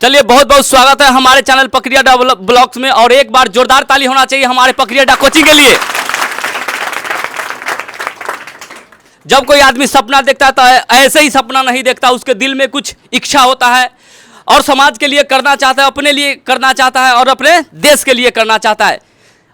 चलिए बहुत बहुत स्वागत है हमारे चैनल पकरियाडा ब्लॉग्स में। और एक बार जोरदार ताली होना चाहिए हमारे पकरियाडा कोचिंग के लिए। जब कोई आदमी सपना देखता है तो ऐसे ही सपना नहीं देखता, उसके दिल में कुछ इच्छा होता है और समाज के लिए करना चाहता है, अपने लिए करना चाहता है और अपने देश के लिए करना चाहता है।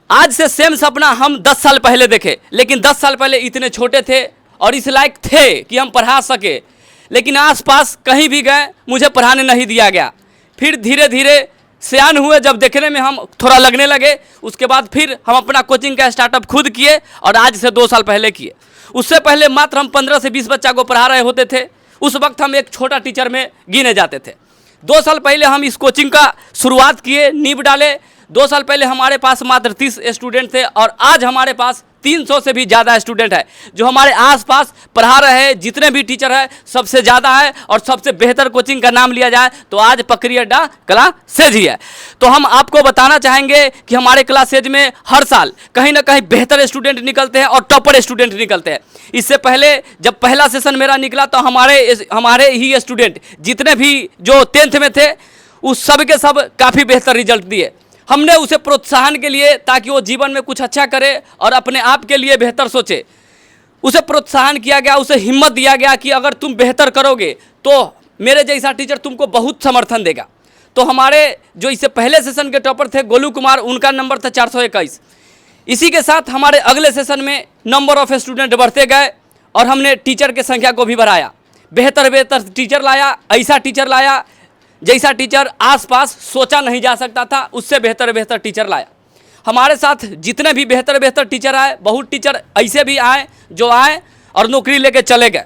आज से सेम सपना हम 10 साल पहले देखे, लेकिन 10 साल पहले इतने छोटे थे और इस लायक थे कि हम पढ़ा सके, लेकिन आसपास कहीं भी गए मुझे पढ़ाने नहीं दिया गया। फिर धीरे धीरे सयान हुए, जब देखने में हम थोड़ा लगने लगे, उसके बाद फिर हम अपना कोचिंग का स्टार्टअप खुद किए और आज से 2 साल पहले किए। उससे पहले मात्र हम 15 से 20 बच्चा को पढ़ा रहे होते थे। उस वक्त हम एक छोटा टीचर में गिने जाते थे। 2 साल पहले हम इस कोचिंग का शुरुआत किए, नींव डाले। 2 साल पहले हमारे पास मात्र 30 स्टूडेंट थे और आज हमारे पास 300 से भी ज़्यादा स्टूडेंट है जो हमारे आसपास पढ़ा रहे हैं। जितने भी टीचर हैं सबसे ज़्यादा है और सबसे बेहतर कोचिंग का नाम लिया जाए तो आज पकरियाडा क्लासेज ही है। तो हम आपको बताना चाहेंगे कि हमारे क्लासेज में हर साल कहीं ना कहीं बेहतर स्टूडेंट निकलते हैं और टॉपर स्टूडेंट निकलते हैं। इससे पहले जब पहला सेशन मेरा निकला तो हमारे ही स्टूडेंट जितने भी जो 10th में थे उस सब के सब काफ़ी बेहतर रिजल्ट दिए। हमने उसे प्रोत्साहन के लिए, ताकि वो जीवन में कुछ अच्छा करे और अपने आप के लिए बेहतर सोचे, उसे प्रोत्साहन किया गया, उसे हिम्मत दिया गया कि अगर तुम बेहतर करोगे तो मेरे जैसा टीचर तुमको बहुत समर्थन देगा। तो हमारे जो इससे पहले सेशन के टॉपर थे गोलू कुमार, उनका नंबर था 421। इसी के साथ हमारे अगले सेशन में नंबर ऑफ स्टूडेंट बढ़ते गए और हमने टीचर की संख्या को भी बढ़ाया। बेहतर टीचर लाया, ऐसा टीचर लाया जैसा टीचर आसपास सोचा नहीं जा सकता था, उससे बेहतर टीचर लाया। हमारे साथ जितने भी बेहतर टीचर आए, बहुत टीचर ऐसे भी आए जो आए और नौकरी लेके चले गए।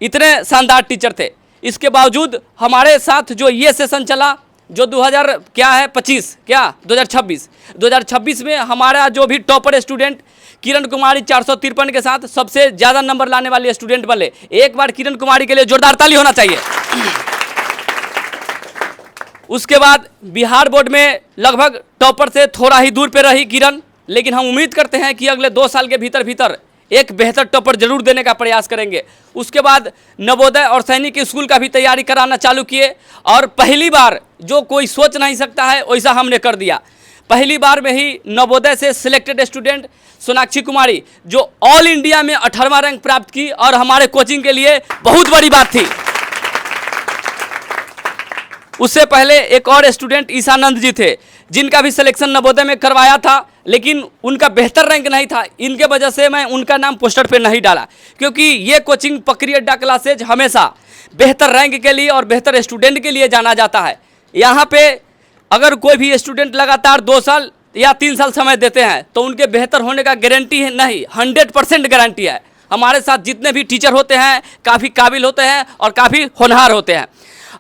इतने शानदार टीचर थे। इसके बावजूद हमारे साथ जो ये सेशन चला, जो 2026 में हमारा जो भी टॉपर स्टूडेंट किरण कुमारी 453 के साथ सबसे ज़्यादा नंबर लाने वाले स्टूडेंट बने। एक बार किरण कुमारी के लिए जोरदार ताली होना चाहिए। उसके बाद बिहार बोर्ड में लगभग टॉपर से थोड़ा ही दूर पे रही किरण, लेकिन हम उम्मीद करते हैं कि अगले 2 साल के भीतर एक बेहतर टॉपर जरूर देने का प्रयास करेंगे। उसके बाद नवोदय और सैनिक स्कूल का भी तैयारी कराना चालू किए और पहली बार जो कोई सोच नहीं सकता है वैसा हमने कर दिया। पहली बार में ही नवोदय से सिलेक्टेड स्टूडेंट सोनाक्षी कुमारी जो ऑल इंडिया में 18वां रैंक प्राप्त की और हमारे कोचिंग के लिए बहुत बड़ी बात थी। उससे पहले एक और स्टूडेंट ईशानंद जी थे जिनका भी सिलेक्शन नवोदय में करवाया था, लेकिन उनका बेहतर रैंक नहीं था। इनके वजह से मैं उनका नाम पोस्टर पे नहीं डाला, क्योंकि ये कोचिंग पकरियाडा क्लासेज हमेशा बेहतर रैंक के लिए और बेहतर स्टूडेंट के लिए जाना जाता है। यहाँ पे अगर कोई भी स्टूडेंट लगातार 2 साल या 3 साल समय देते हैं तो उनके बेहतर होने का गारंटी है नहीं, 100% गारंटी है। हमारे साथ जितने भी टीचर होते हैं काफ़ी काबिल होते हैं और काफ़ी होनहार होते हैं।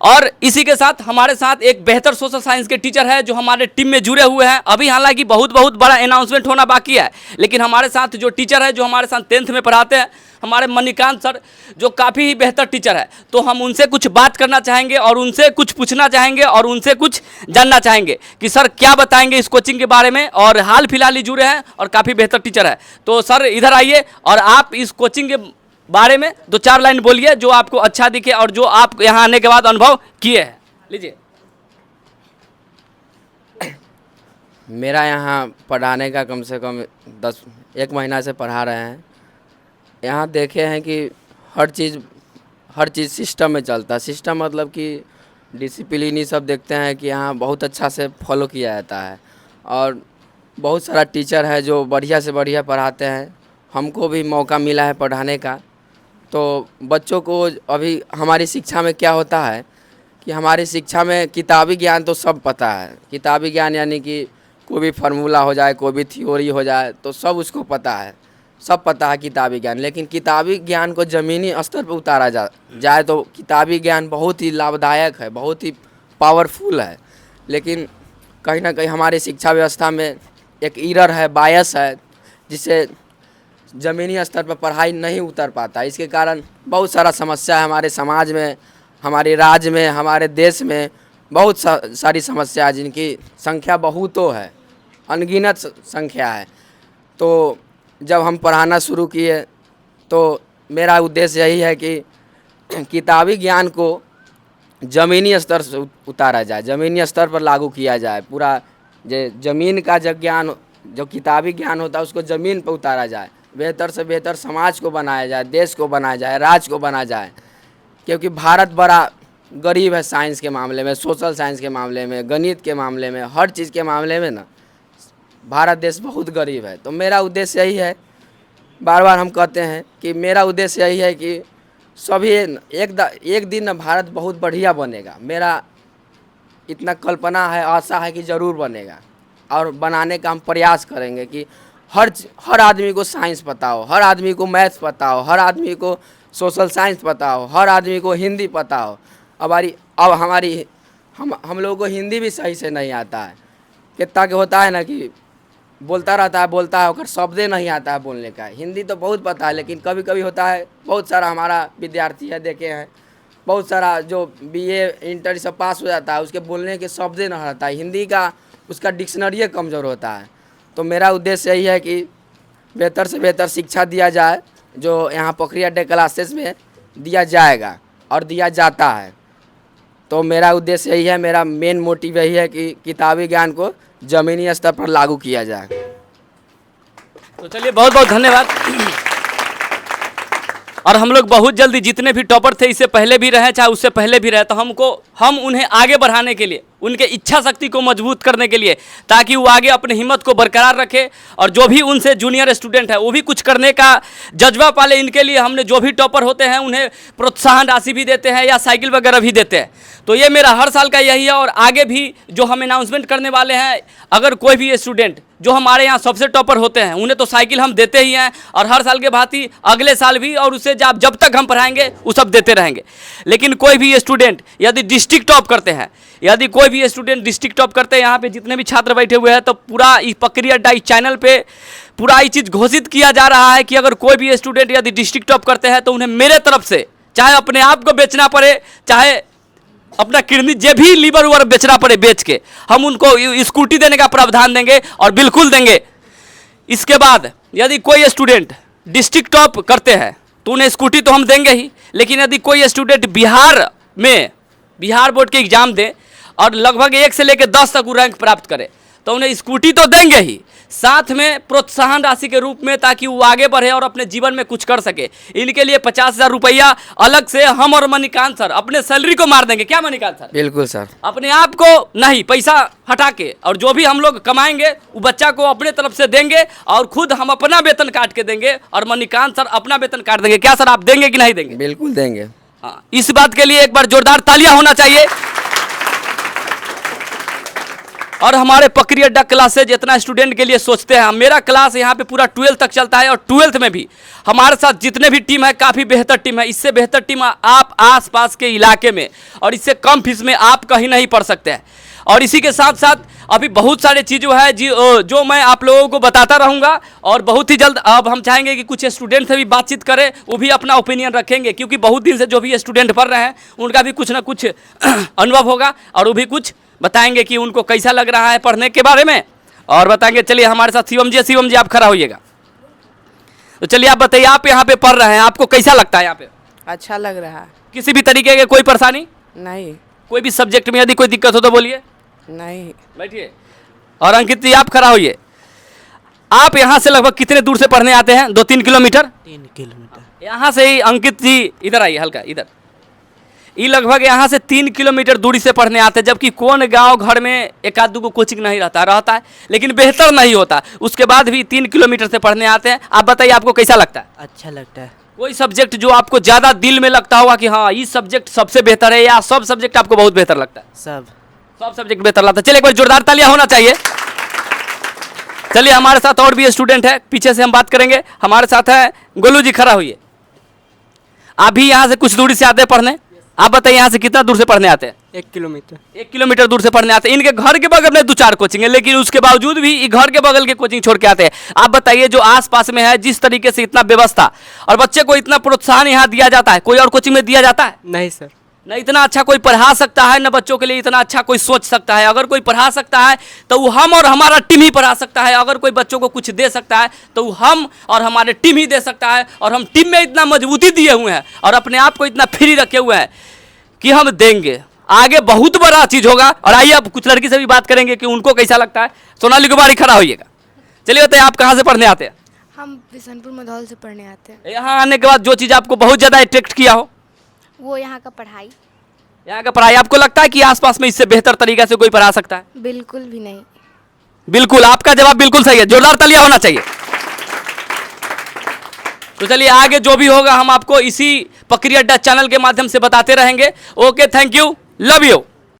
और इसी के साथ हमारे साथ एक बेहतर सोशल साइंस के टीचर है जो हमारे टीम में जुड़े हुए हैं। अभी हालांकि बहुत बड़ा अनाउंसमेंट होना बाकी है, लेकिन हमारे साथ जो टीचर है जो हमारे साथ 10th में पढ़ाते हैं, हमारे मणिकांत सर, जो काफ़ी ही बेहतर टीचर है। तो हम उनसे कुछ बात करना चाहेंगे और उनसे कुछ पूछना चाहेंगे और उनसे कुछ जानना चाहेंगे कि सर क्या बताएंगे इस कोचिंग के बारे में। और हाल फिलहाल ही जुड़े हैं और काफ़ी बेहतर टीचर है। तो सर इधर आइए और आप इस कोचिंग के बारे में 2-4 लाइन बोलिए जो आपको अच्छा दिखे और जो आप यहाँ आने के बाद अनुभव किए हैं। लीजिए। मेरा यहाँ पढ़ाने का कम से कम 1 महीना से पढ़ा रहे हैं। यहाँ देखे हैं कि हर चीज़ सिस्टम में चलता है। सिस्टम मतलब कि डिसिप्लिन ही सब देखते हैं कि यहाँ बहुत अच्छा से फॉलो किया जाता है और बहुत सारा टीचर है जो बढ़िया से बढ़िया पढ़ाते हैं। हमको भी मौका मिला है पढ़ाने का। तो बच्चों को अभी हमारी शिक्षा में क्या होता है कि हमारी शिक्षा में किताबी ज्ञान तो सब पता है। किताबी ज्ञान यानी कि कोई भी फार्मूला हो जाए, कोई भी थ्योरी हो जाए तो सब उसको पता है, सब पता है किताबी ज्ञान। लेकिन किताबी ज्ञान को ज़मीनी स्तर पर उतारा जाए तो किताबी ज्ञान बहुत ही लाभदायक है, बहुत ही पावरफुल है। लेकिन कहीं ना कहीं हमारी शिक्षा व्यवस्था में एक एरर है, बायस है, जिससे ज़मीनी स्तर पर पढ़ाई नहीं उतर पाता। इसके कारण बहुत सारा समस्या है हमारे समाज में, हमारे राज्य में, हमारे देश में बहुत सारी समस्या है जिनकी संख्या बहुतों है, अनगिनत संख्या है। तो जब हम पढ़ाना शुरू किए तो मेरा उद्देश्य यही है कि किताबी ज्ञान को ज़मीनी स्तर से उतारा जाए, ज़मीनी स्तर पर लागू किया जाए। पूरा ज़मीन का जो ज्ञान, जो किताबी ज्ञान होता है उसको ज़मीन पर उतारा जाए। बेहतर से बेहतर समाज को बनाया जाए, देश को बनाया जाए, राज्य को बनाया जाए। क्योंकि भारत बड़ा गरीब है साइंस के मामले में, सोशल साइंस के मामले में, गणित के मामले में, हर चीज़ के मामले में ना भारत देश बहुत गरीब है। तो मेरा उद्देश्य यही है, बार बार हम कहते हैं कि मेरा उद्देश्य यही है कि सभी एक दिन भारत बहुत बढ़िया बनेगा। मेरा इतना कल्पना है, आशा है कि ज़रूर बनेगा और बनाने का हम प्रयास करेंगे कि हर आदमी को साइंस पता हो, हर आदमी को मैथ्स पता हो, हर आदमी को सोशल साइंस पता हो, हर आदमी को हिंदी पता हो। हम लोगों को हिंदी भी सही से नहीं आता है। कितना के होता है ना कि बोलता रहता है, बोलता है, और शब्दे नहीं आता है बोलने का। हिंदी तो बहुत पता है, लेकिन कभी कभी होता है, बहुत सारा हमारा विद्यार्थी है, देखे हैं, बहुत सारा जो बीए इंटर सब पास हो जाता है, उसके बोलने के शब्दे नहीं रहता है, हिंदी का उसका डिक्शनरी कमज़ोर होता है। तो मेरा उद्देश्य यही है कि बेहतर से बेहतर शिक्षा दिया जाए, जो यहाँ पोखरिया डे क्लासेस में दिया जाएगा और दिया जाता है। तो मेरा उद्देश्य यही है, मेरा मेन मोटिव यही है कि किताबी ज्ञान को ज़मीनी स्तर पर लागू किया जाए। तो चलिए, बहुत बहुत धन्यवाद। और हम लोग बहुत जल्दी, जितने भी टॉपर थे इससे पहले भी रहे चाहे उससे पहले भी रहे, तो हम उन्हें आगे बढ़ाने के लिए, उनके इच्छा शक्ति को मजबूत करने के लिए, ताकि वो आगे अपनी हिम्मत को बरकरार रखे और जो भी उनसे जूनियर स्टूडेंट है वो भी कुछ करने का जज्बा पाले। इनके लिए हमने जो भी टॉपर होते हैं उन्हें प्रोत्साहन राशि भी देते हैं या साइकिल वगैरह भी देते हैं। तो ये मेरा हर साल का यही है और आगे भी जो हम अनाउंसमेंट करने वाले हैं, अगर कोई भी स्टूडेंट जो हमारे यहाँ सबसे टॉपर होते हैं उन्हें तो साइकिल हम देते ही हैं और हर साल के भांति अगले साल भी, और उससे जब तक हम पढ़ाएंगे वो सब देते रहेंगे। लेकिन कोई भी स्टूडेंट यदि डिस्ट्रिक्ट टॉप करते हैं, यदि कोई भी स्टूडेंट डिस्ट्रिक्ट टॉप करते हैं, यहाँ पे जितने भी छात्र बैठे हुए हैं, तो पूरा इस पकड़ी अड्डा इस चैनल पे पूरा ये चीज़ घोषित किया जा रहा है कि अगर कोई भी स्टूडेंट यदि डिस्ट्रिक्ट टॉप करते हैं तो उन्हें मेरे तरफ से, चाहे अपने आप को बेचना पड़े, चाहे अपना किडनी जे भी लीवर उवर बेचना पड़े, बेच के हम उनको स्कूटी देने का प्रावधान देंगे और बिल्कुल देंगे। इसके बाद यदि कोई स्टूडेंट डिस्ट्रिक्ट टॉप करते हैं तो उन्हें स्कूटी तो हम देंगे ही, लेकिन यदि कोई स्टूडेंट बिहार बोर्ड के एग्जाम दे और लगभग 1 से लेकर 10 तक वो रैंक प्राप्त करे तो उन्हें स्कूटी तो देंगे ही, साथ में प्रोत्साहन राशि के रूप में, ताकि वो आगे बढ़े और अपने जीवन में कुछ कर सके। इनके लिए 50,000 रुपया अलग से हम और मणिकांत सर अपने सैलरी को मार देंगे। क्या मणिकांत सर? बिल्कुल सर। अपने आप को नहीं, पैसा हटा के, और जो भी हम लोग कमाएंगे वो बच्चा को अपने तरफ से देंगे और खुद हम अपना वेतन काट के देंगे और मणिकांत सर अपना वेतन काट देंगे। क्या सर, आप देंगे कि नहीं देंगे? बिल्कुल देंगे। हाँ, इस बात के लिए एक बार जोरदार तालियां होना चाहिए। और हमारे पकड़ी अड्डा क्लासेज इतना स्टूडेंट के लिए सोचते हैं। मेरा क्लास यहाँ पे पूरा 12th तक चलता है और 12th में भी हमारे साथ जितने भी टीम है काफ़ी बेहतर टीम है। इससे बेहतर टीम आप आसपास के इलाके में और इससे कम फीस में आप कहीं नहीं पढ़ सकते हैं। और इसी के साथ साथ अभी बहुत सारे चीज़ें हैं जो मैं आप लोगों को बताता रहूँगा और बहुत ही जल्द अब हम चाहेंगे कि कुछ स्टूडेंट से भी बातचीत करें, वो भी अपना ओपिनियन रखेंगे, क्योंकि बहुत दिन से जो भी स्टूडेंट पढ़ रहे हैं उनका भी कुछ ना कुछ अनुभव होगा और वो भी कुछ बताएंगे कि उनको कैसा लग रहा है पढ़ने के बारे में और बताएंगे। चलिए हमारे साथ शिवम जी आप खड़ा होइएगा। तो चलिए आप बताइए, आप यहाँ पे पढ़ रहे हैं, आपको कैसा लगता है यहाँ पे? अच्छा लग रहा है। किसी भी तरीके के कोई परेशानी? नहीं। कोई भी सब्जेक्ट में यदि कोई दिक्कत हो तो बोलिए। नहीं। बैठिए। और अंकित जी आप खड़ा होइए। आप यहाँ से लगभग कितने दूर से पढ़ने आते हैं? 2-3 किलोमीटर? 3 किलोमीटर। यहाँ से ही अंकित जी इधर आइए, हल्का इधर। ये लगभग यहाँ से 3 किलोमीटर दूरी से पढ़ने आते हैं, जबकि कौन गांव घर में एक आध को कोचिंग नहीं रहता है, लेकिन बेहतर नहीं होता, उसके बाद भी 3 किलोमीटर से पढ़ने आते हैं। आप बताइए आपको कैसा लगता है? अच्छा लगता है। कोई सब्जेक्ट जो आपको ज़्यादा दिल में लगता होगा कि हाँ ये सब्जेक्ट सबसे बेहतर है, या सब सब्जेक्ट आपको बहुत बेहतर लगता है? सब सब्जेक्ट बेहतर लगता है। चलिए एक बार जोरदार तालियां होना चाहिए। चलिए हमारे साथ और भी स्टूडेंट है, पीछे से हम बात करेंगे। हमारे साथ है गोलू जी, खड़ा हुई है। आप भी यहाँ से कुछ दूरी से आते हैं पढ़ने? आप बताइए यहाँ से कितना दूर से पढ़ने आते हैं? 1 किलोमीटर। 1 किलोमीटर दूर से पढ़ने आते हैं। इनके घर के बगल में 2-4 कोचिंग है, लेकिन उसके बावजूद भी ये घर के बगल के कोचिंग छोड़ के आते हैं। आप बताइए जो आसपास में है, जिस तरीके से इतना व्यवस्था और बच्चे को इतना प्रोत्साहन यहाँ दिया जाता है, कोई और कोचिंग में दिया जाता है? नहीं सर। न इतना अच्छा कोई पढ़ा सकता है, न बच्चों के लिए इतना अच्छा कोई सोच सकता है। अगर कोई पढ़ा सकता है तो वो हम और हमारा टीम ही पढ़ा सकता है। अगर कोई बच्चों को कुछ दे सकता है तो वो हम और हमारे टीम ही दे सकता है। और हम टीम में इतना मजबूती दिए हुए हैं और अपने आप को इतना फ्री रखे हुए हैं कि हम देंगे, आगे बहुत बड़ा चीज होगा। और आइए अब कुछ लड़की से भी बात करेंगे कि उनको कैसा लगता है। सोनाली कुमारी खड़ा होइएगा। चलिए बताइए, आप कहाँ से पढ़ने आते हैं? हम बिशनपुर मधौल से पढ़ने आते हैं। यहाँ आने के बाद जो चीज़ आपको बहुत ज़्यादा अट्रैक्ट किया हो? वो यहाँ का पढ़ाई। यहाँ का पढ़ाई। आपको लगता है कि आसपास में इससे बेहतर तरीके से कोई पढ़ा सकता है? बिल्कुल भी नहीं। बिल्कुल, आपका जवाब बिल्कुल सही है। जोरदार तालियां होना चाहिए। तो चलिए आगे जो भी होगा हम आपको इसी पकड़ी अड्डा चैनल के माध्यम से बताते रहेंगे। Okay, thank you, love you.